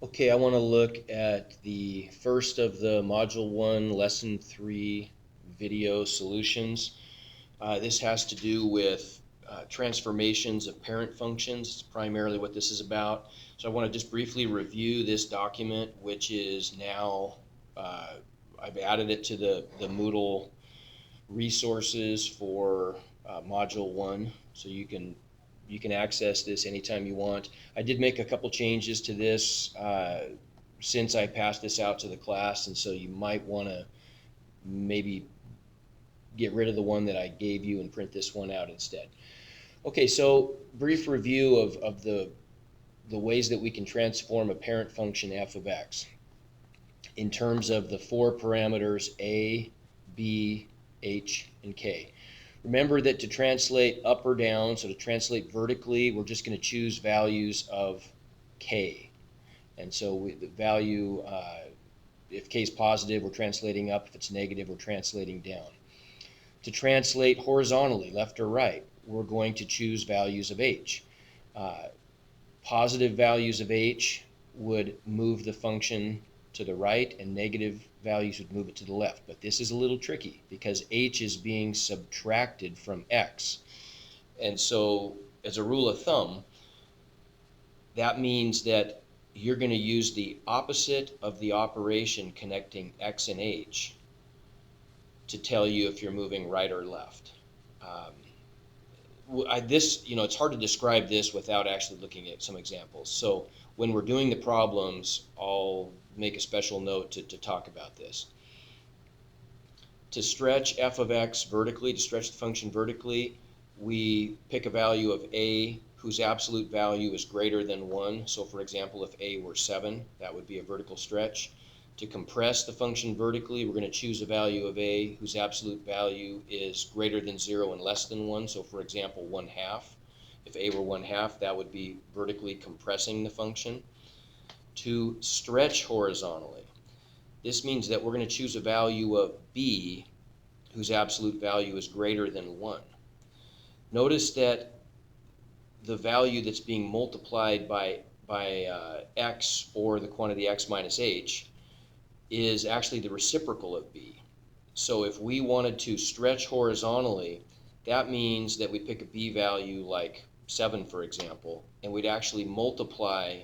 Okay, I want to look at the first of the Module 1, Lesson 3 video solutions. This has to do with transformations of parent functions. It's primarily what this is about. So I want to just briefly review this document, which is now, I've added it to the Moodle resources for Module 1, so you can access this anytime you want. I did make a couple changes to this since I passed this out to the class, and so you might want to maybe get rid of the one that I gave you and print this one out instead. Okay, so brief review of the ways that we can transform a parent function f of x in terms of the four parameters a, b, h, and k. Remember that to translate up or down, so to translate vertically, we're just going to choose values of k. And so the value, if k is positive, we're translating up. If it's negative, we're translating down. To translate horizontally, left or right, we're going to choose values of h. Positive values of h would move the function to the right, and negative values would move it to the left. But this is a little tricky because h is being subtracted from x. And so, as a rule of thumb, that means that you're going to use the opposite of the operation connecting x and h to tell you if you're moving right or left. It's hard to describe this without actually looking at some examples. So when we're doing the problems, I'll make a special note to talk about this. To stretch f of x vertically, to stretch the function vertically, we pick a value of a whose absolute value is greater than 1. So for example, if a were 7, that would be a vertical stretch. To compress the function vertically, we're going to choose a value of a whose absolute value is greater than 0 and less than 1. So for example, 1/2. If a were 1/2, that would be vertically compressing the function. To stretch horizontally, this means that we're going to choose a value of b whose absolute value is greater than 1. Notice that the value that's being multiplied by x, or the quantity x minus h, is actually the reciprocal of b. So if we wanted to stretch horizontally, that means that we pick a b value like 7, for example, and we'd actually multiply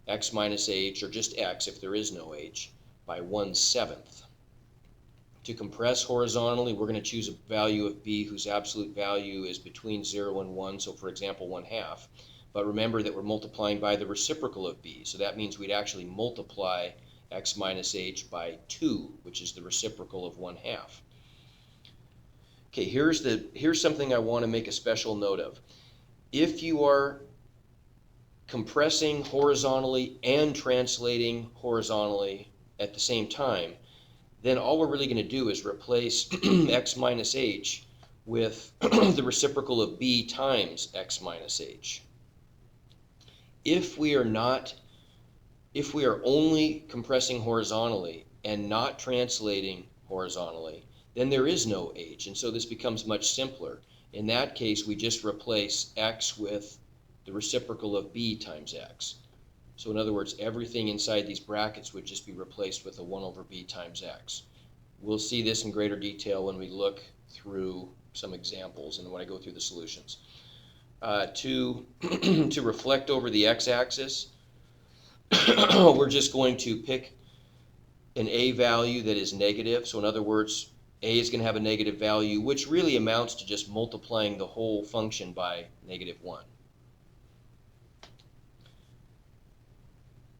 x minus h, or just x if there is no h, by 1/7. To compress horizontally, we're going to choose a value of b whose absolute value is between 0 and 1, so for example 1/2. But remember that we're multiplying by the reciprocal of b, so that means we'd actually multiply x minus h by 2, which is the reciprocal of 1/2. Okay, here's something I want to make a special note of. If you are compressing horizontally and translating horizontally at the same time, then all we're really going to do is replace x minus h with the reciprocal of b times x minus h. If we are only compressing horizontally and not translating horizontally, then there is no h, and so this becomes much simpler. In that case, we just replace x with the reciprocal of b times x. So in other words, everything inside these brackets would just be replaced with a 1/b times x. We'll see this in greater detail when we look through some examples and when I go through the solutions. To reflect over the x-axis, we're just going to pick an a value that is negative. So in other words, a is going to have a negative value, which really amounts to just multiplying the whole function by -1.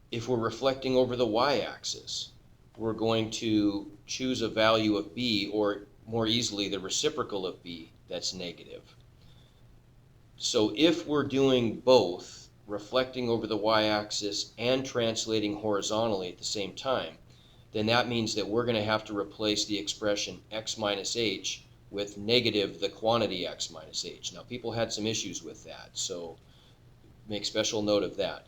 If we're reflecting over the y-axis, we're going to choose a value of b, or more easily, the reciprocal of b that's negative. So if we're doing both, reflecting over the y-axis and translating horizontally at the same time, then that means that we're going to have to replace the expression x minus h with negative the quantity x minus h. Now, people had some issues with that, so make special note of that.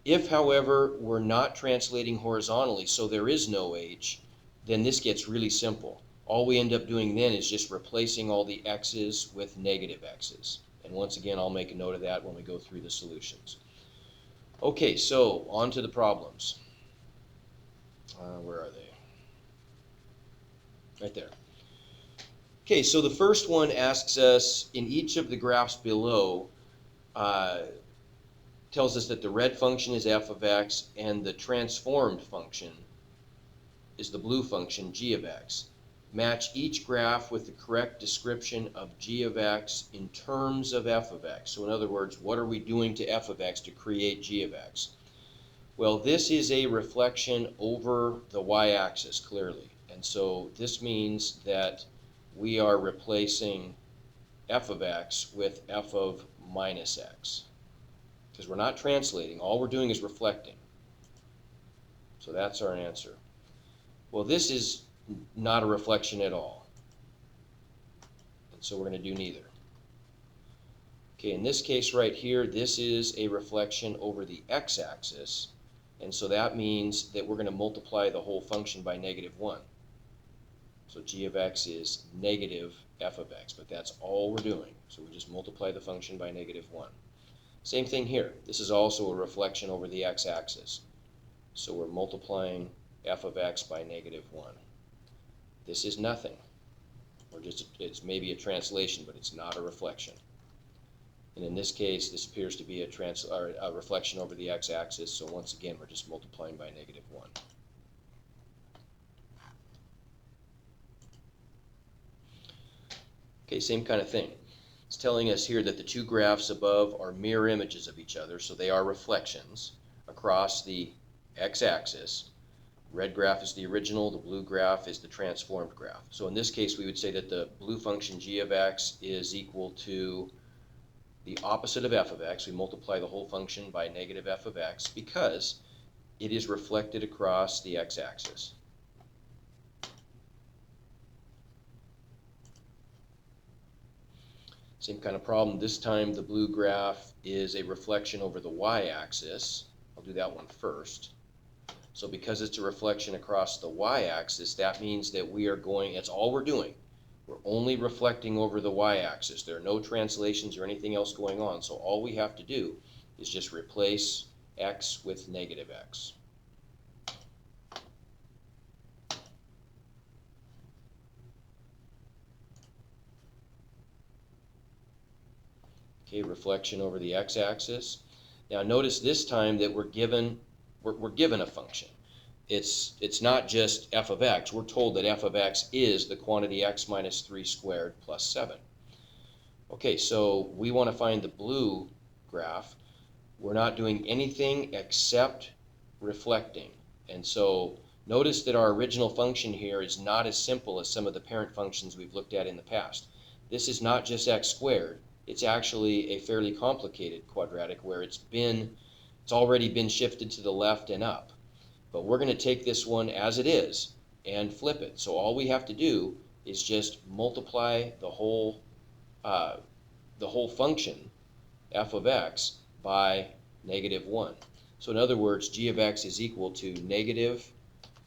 If, however, we're not translating horizontally, so there is no h, then this gets really simple. All we end up doing then is just replacing all the x's with negative x's. And once again, I'll make a note of that when we go through the solutions. Okay, so on to the problems. Where are they? Right there. Okay, so the first one asks us, in each of the graphs below, tells us that the red function is f of x and the transformed function is the blue function g of x. Match each graph with the correct description of g of x in terms of f of x. So in other words, what are we doing to f of x to create g of x? Well, this is a reflection over the y-axis, clearly. And so this means that we are replacing f of x with f of minus x. Because we're not translating, all we're doing is reflecting. So that's our answer. Well, this is not a reflection at all. And so we're going to do neither. Okay, in this case right here, this is a reflection over the x-axis. And so that means that we're going to multiply the whole function by -1. So g of x is negative f of x, but that's all we're doing. So we just multiply the function by -1. Same thing here. This is also a reflection over the x-axis. So we're multiplying f of x by -1. This is nothing. It's maybe a translation, but it's not a reflection. And in this case, this appears to be a reflection over the x-axis. So once again, we're just multiplying by -1. Okay, same kind of thing. It's telling us here that the two graphs above are mirror images of each other, so they are reflections across the x-axis. Red graph is the original, the blue graph is the transformed graph. So in this case, we would say that the blue function g of x is equal to the opposite of f of x. We multiply the whole function by negative f of x because it is reflected across the x-axis. Same kind of problem. This time the blue graph is a reflection over the y-axis. I'll do that one first. So because it's a reflection across the y-axis, that means that we are going, that's all we're doing. We're only reflecting over the y-axis. There are no translations or anything else going on. So all we have to do is just replace x with negative x. Okay, reflection over the x-axis. Now notice this time that we're given a function. It's not just f of x. We're told that f of x is the quantity x minus 3 squared plus 7. Okay, so we want to find the blue graph. We're not doing anything except reflecting. And so notice that our original function here is not as simple as some of the parent functions we've looked at in the past. This is not just x squared. It's actually a fairly complicated quadratic where it's already been shifted to the left and up. But we're going to take this one as it is and flip it. So all we have to do is just multiply the whole function, f of x, by -1. So in other words, g of x is equal to negative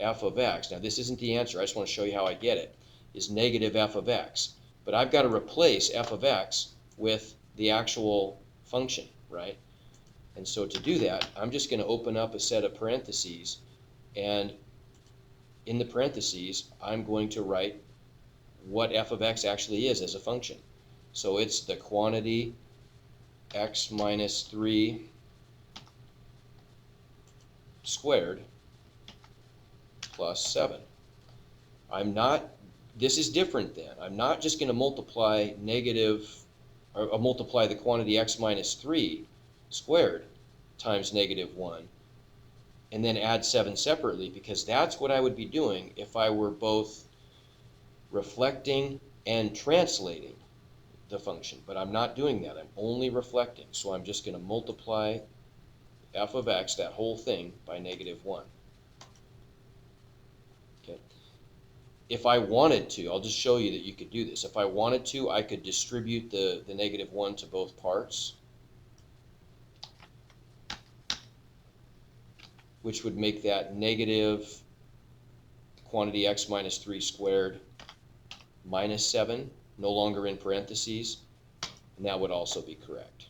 f of x. Now this isn't the answer. I just want to show you how I get it. Is negative f of x. But I've got to replace f of x with the actual function, right? And so to do that, I'm just going to open up a set of parentheses, and in the parentheses, I'm going to write what f of x actually is as a function. So it's the quantity x minus 3 squared plus 7. This is different then. I'm not just going to multiply multiply the quantity x minus 3 squared times -1 and then add 7 separately, because that's what I would be doing if I were both reflecting and translating the function. But I'm not doing that. I'm only reflecting. So I'm just going to multiply f of x, that whole thing, by -1. Okay. If I wanted to, I'll just show you that you could do this. If I wanted to, I could distribute the -1 to both parts, which would make that negative quantity x minus 3 squared minus 7, no longer in parentheses, and that would also be correct.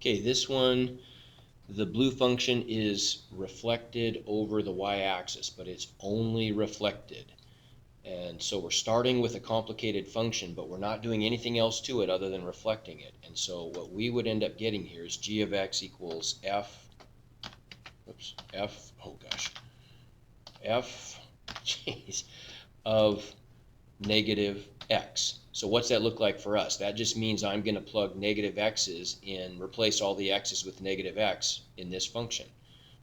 Okay, this one, the blue function is reflected over the y-axis, but it's only reflected. And so we're starting with a complicated function, but we're not doing anything else to it other than reflecting it. And so what we would end up getting here is g of x equals f, geez, of negative x. So what's that look like for us? That just means I'm going to plug negative x's in, replace all the x's with negative x in this function.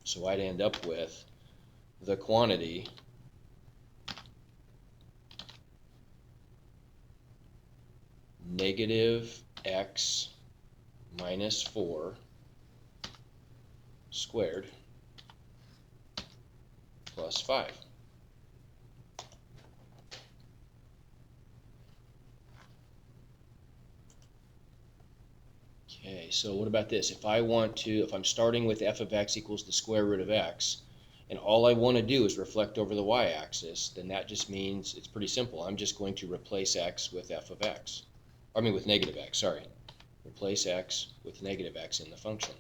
So I'd end up with the quantity negative x minus 4 squared plus 5. Okay, so what about this? If I'm starting with f of x equals the square root of x, and all I want to do is reflect over the y-axis, then that just means it's pretty simple. I'm just going to replace x with f of x. With negative x, sorry. Replace x with negative x in the function.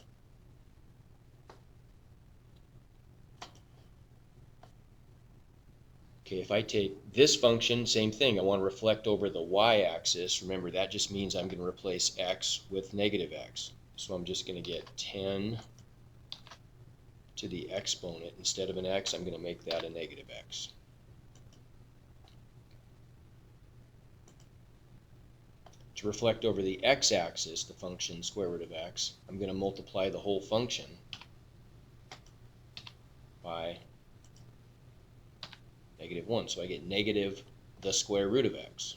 Okay, if I take this function, same thing. I want to reflect over the y-axis. Remember, that just means I'm going to replace x with negative x. So I'm just going to get 10 to the exponent. Instead of an x, I'm going to make that a negative x. To reflect over the x-axis, the function square root of x, I'm going to multiply the whole function by negative 1. So I get negative the square root of x.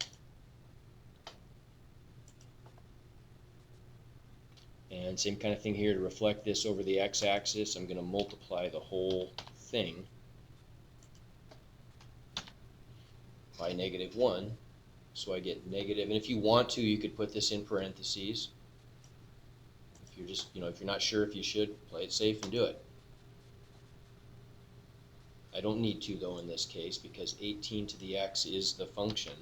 And same kind of thing here. To reflect this over the x-axis, I'm going to multiply the whole thing by negative 1. So I get negative, and if you want to, you could put this in parentheses. If you're just, if you're not sure if you should, play it safe and do it. I don't need to, though, in this case, because 18 to the x is the function.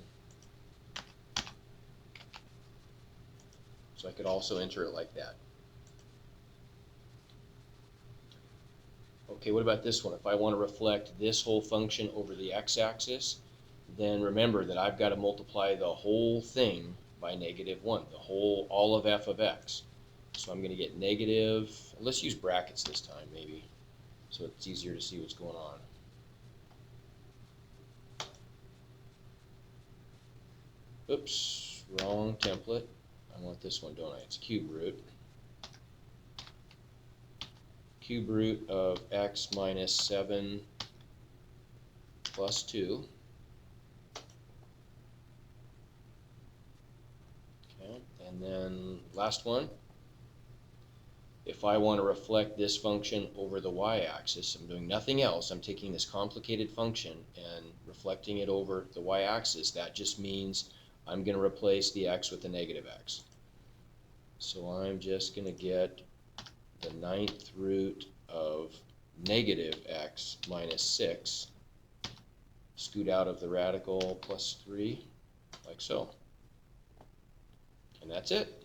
So I could also enter it like that. Okay, what about this one? If I want to reflect this whole function over the x-axis, then remember that I've got to multiply the whole thing by negative 1, all of f of x. So I'm going to get negative, let's use brackets this time maybe, so it's easier to see what's going on. Oops, wrong template. I want this one, don't I? It's cube root. Cube root of x minus 7 plus 2. Okay, and then last one. If I want to reflect this function over the y-axis, I'm doing nothing else. I'm taking this complicated function and reflecting it over the y-axis. That just means I'm going to replace the x with the negative x. So I'm just going to get the 9th root of negative x minus 6, scoot out of the radical plus 3, like so. And that's it.